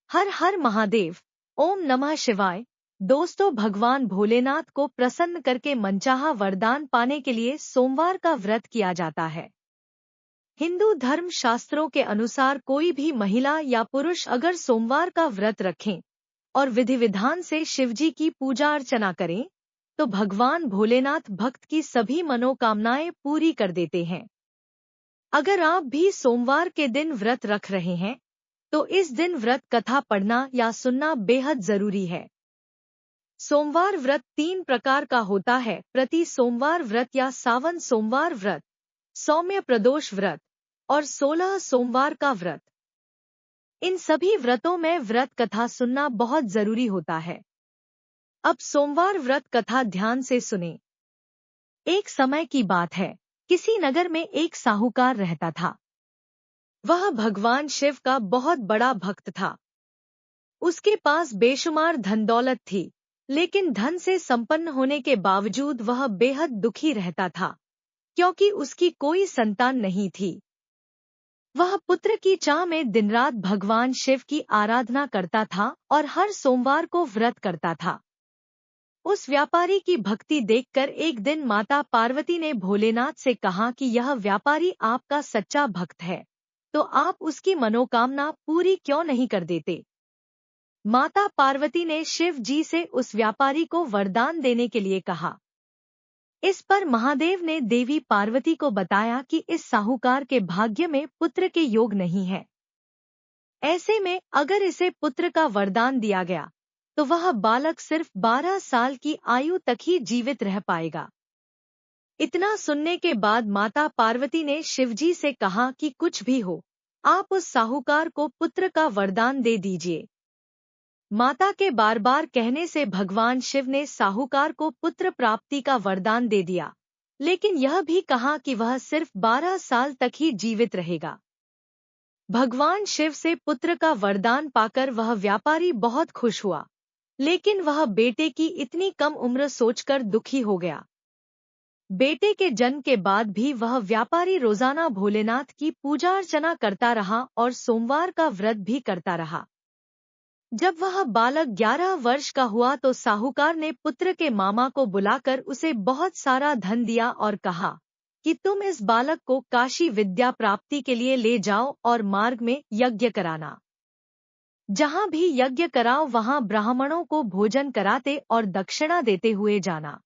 हर हर महादेव। ओम नमः शिवाय। दोस्तों, भगवान भोलेनाथ को प्रसन्न करके मनचाहा वरदान पाने के लिए सोमवार का व्रत किया जाता है। हिंदू धर्म शास्त्रों के अनुसार कोई भी महिला या पुरुष अगर सोमवार का व्रत रखें और विधि विधान से शिवजी की पूजा अर्चना करें तो भगवान भोलेनाथ भक्त की सभी मनोकामनाएं पूरी कर देते हैं। अगर आप भी सोमवार के दिन व्रत रख रहे हैं तो इस दिन व्रत कथा पढ़ना या सुनना बेहद जरूरी है। सोमवार व्रत 3 प्रकार का होता है: प्रति सोमवार व्रत या सावन सोमवार व्रत, सौम्य प्रदोष व्रत और 16 सोमवार का व्रत। इन सभी व्रतों में व्रत कथा सुनना बहुत जरूरी होता है। अब सोमवार व्रत कथा ध्यान से सुने। एक समय की बात है, किसी नगर में एक साहूकार रहता था। वह भगवान शिव का बहुत बड़ा भक्त था। उसके पास बेशुमार धन दौलत थी, लेकिन धन से संपन्न होने के बावजूद वह बेहद दुखी रहता था, क्योंकि उसकी कोई संतान नहीं थी। वह पुत्र की चाह में दिन रात भगवान शिव की आराधना करता था और हर सोमवार को व्रत करता था। उस व्यापारी की भक्ति देखकर एक दिन माता पार्वती ने भोलेनाथ से कहा कि यह व्यापारी आपका सच्चा भक्त है, तो आप उसकी मनोकामना पूरी क्यों नहीं कर देते। माता पार्वती ने शिव जी से उस व्यापारी को वरदान देने के लिए कहा। इस पर महादेव ने देवी पार्वती को बताया कि इस साहूकार के भाग्य में पुत्र के योग नहीं है। ऐसे में अगर इसे पुत्र का वरदान दिया गया तो वह बालक सिर्फ 12 साल की आयु तक ही जीवित रह पाएगा। इतना सुनने के बाद माता पार्वती ने शिवजी से कहा कि कुछ भी हो, आप उस साहूकार को पुत्र का वरदान दे दीजिए। माता के बार बार कहने से भगवान शिव ने साहूकार को पुत्र प्राप्ति का वरदान दे दिया, लेकिन यह भी कहा कि वह सिर्फ 12 साल तक ही जीवित रहेगा। भगवान शिव से पुत्र का वरदान पाकर वह व्यापारी बहुत खुश हुआ, लेकिन वह बेटे की इतनी कम उम्र सोचकर दुखी हो गया। बेटे के जन्म के बाद भी वह व्यापारी रोजाना भोलेनाथ की पूजा अर्चना करता रहा और सोमवार का व्रत भी करता रहा। जब वह बालक 11 वर्ष का हुआ तो साहूकार ने पुत्र के मामा को बुलाकर उसे बहुत सारा धन दिया और कहा कि तुम इस बालक को काशी विद्या प्राप्ति के लिए ले जाओ और मार्ग में यज्ञ कराना। जहाँ भी यज्ञ कराओ वहाँ ब्राह्मणों को भोजन कराते और दक्षिणा देते हुए जाना।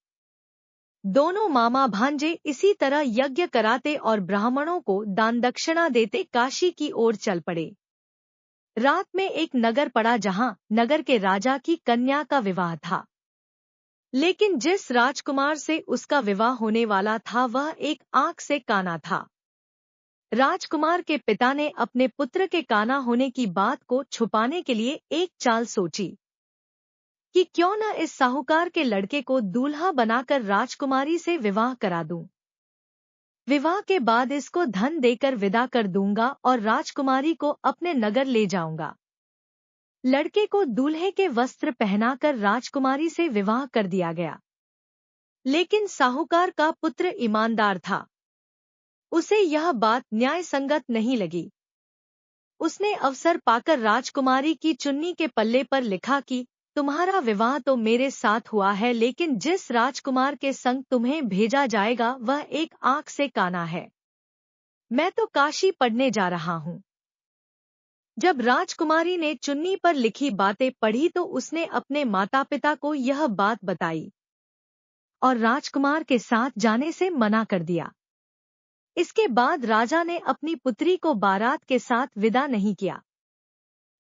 दोनों मामा भांजे इसी तरह यज्ञ कराते और ब्राह्मणों को दान दक्षिणा देते काशी की ओर चल पड़े। रात में एक नगर पड़ा जहाँ नगर के राजा की कन्या का विवाह था, लेकिन जिस राजकुमार से उसका विवाह होने वाला था वह एक आंख से काना था। राजकुमार के पिता ने अपने पुत्र के काना होने की बात को छुपाने के लिए एक चाल सोची कि क्यों न इस साहूकार के लड़के को दूल्हा बनाकर राजकुमारी से विवाह करा दूं। विवाह के बाद इसको धन देकर विदा कर दूंगा और राजकुमारी को अपने नगर ले जाऊंगा। लड़के को दूल्हे के वस्त्र पहनाकर राजकुमारी से विवाह कर दिया गया, लेकिन साहूकार का पुत्र ईमानदार था। उसे यह बात न्याय संगत नहीं लगी। उसने अवसर पाकर राजकुमारी की चुन्नी के पल्ले पर लिखा कि तुम्हारा विवाह तो मेरे साथ हुआ है, लेकिन जिस राजकुमार के संग तुम्हें भेजा जाएगा वह एक आंख से काना है। मैं तो काशी पढ़ने जा रहा हूँ। जब राजकुमारी ने चुन्नी पर लिखी बातें पढ़ी तो उसने अपने माता पिता को यह बात बताई और राजकुमार के साथ जाने से मना कर दिया। इसके बाद राजा ने अपनी पुत्री को बारात के साथ विदा नहीं किया।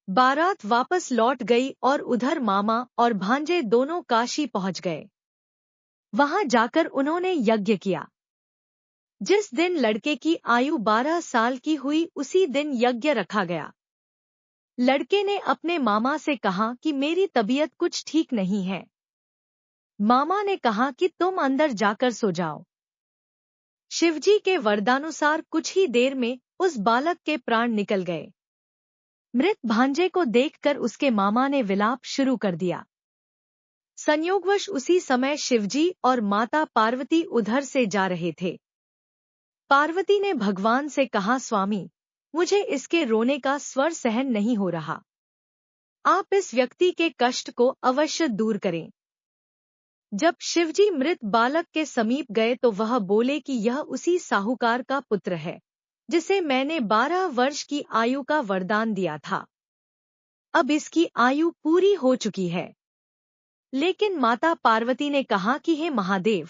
बारात वापस लौट गई और उधर मामा और भांजे दोनों काशी पहुंच गए। वहां जाकर उन्होंने यज्ञ किया। जिस दिन लड़के की आयु 12 साल की हुई उसी दिन यज्ञ रखा गया। लड़के ने अपने मामा से कहा कि मेरी तबीयत कुछ ठीक नहीं है। मामा ने कहा कि तुम अंदर जाकर सो जाओ। शिवजी के वरदानुसार कुछ ही देर में उस बालक के प्राण निकल गए। मृत भांजे को देखकर उसके मामा ने विलाप शुरू कर दिया। संयोगवश उसी समय शिवजी और माता पार्वती उधर से जा रहे थे। पार्वती ने भगवान से कहा, स्वामी, मुझे इसके रोने का स्वर सहन नहीं हो रहा। आप इस व्यक्ति के कष्ट को अवश्य दूर करें। जब शिवजी मृत बालक के समीप गए तो वह बोले कि यह उसी साहूकार का पुत्र है जिसे मैंने 12 वर्ष की आयु का वरदान दिया था। अब इसकी आयु पूरी हो चुकी है। लेकिन माता पार्वती ने कहा कि हे महादेव,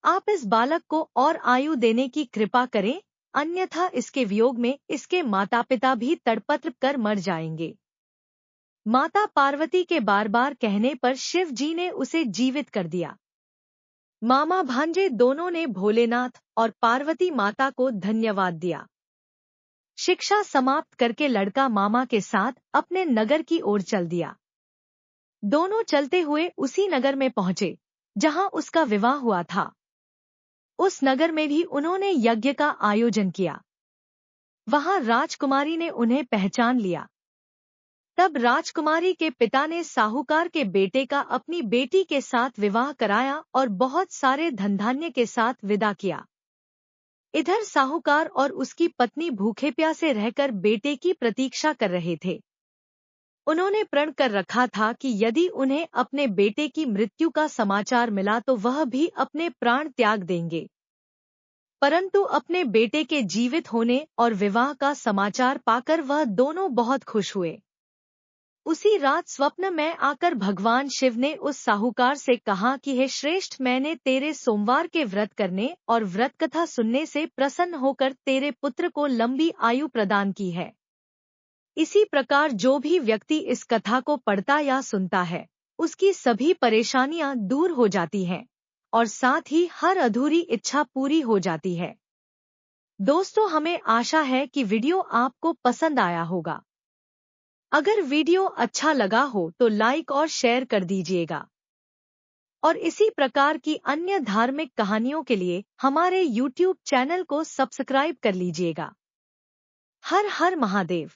आप इस बालक को और आयु देने की कृपा करें, अन्यथा इसके वियोग में इसके माता पिता भी तड़पत्र कर मर जाएंगे। माता पार्वती के बार बार कहने पर शिव जी ने उसे जीवित कर दिया। मामा भांजे दोनों ने भोलेनाथ और पार्वती माता को धन्यवाद दिया। शिक्षा समाप्त करके लड़का मामा के साथ अपने नगर की ओर चल दिया। दोनों चलते हुए उसी नगर में पहुंचे जहां उसका विवाह हुआ था। उस नगर में भी उन्होंने यज्ञ का आयोजन किया। वहां राजकुमारी ने उन्हें पहचान लिया। तब राजकुमारी के पिता ने साहूकार के बेटे का अपनी बेटी के साथ विवाह कराया और बहुत सारे धनधान्य के साथ विदा किया। इधर साहूकार और उसकी पत्नी भूखे प्यासे रहकर बेटे की प्रतीक्षा कर रहे थे। उन्होंने प्रण कर रखा था कि यदि उन्हें अपने बेटे की मृत्यु का समाचार मिला तो वह भी अपने प्राण त्याग देंगे। परंतु अपने बेटे के जीवित होने और विवाह का समाचार पाकर वह दोनों बहुत खुश हुए। उसी रात स्वप्न में आकर भगवान शिव ने उस साहूकार से कहा कि हे श्रेष्ठ, मैंने तेरे सोमवार के व्रत करने और व्रत कथा सुनने से प्रसन्न होकर तेरे पुत्र को लंबी आयु प्रदान की है। इसी प्रकार जो भी व्यक्ति इस कथा को पढ़ता या सुनता है, उसकी सभी परेशानियां दूर हो जाती हैं और साथ ही हर अधूरी इच्छा पूरी हो जाती है। दोस्तों, हमें आशा है कि वीडियो आपको पसंद आया होगा। अगर वीडियो अच्छा लगा हो तो लाइक और शेयर कर दीजिएगा और इसी प्रकार की अन्य धार्मिक कहानियों के लिए हमारे YouTube चैनल को सब्सक्राइब कर लीजिएगा। हर हर महादेव।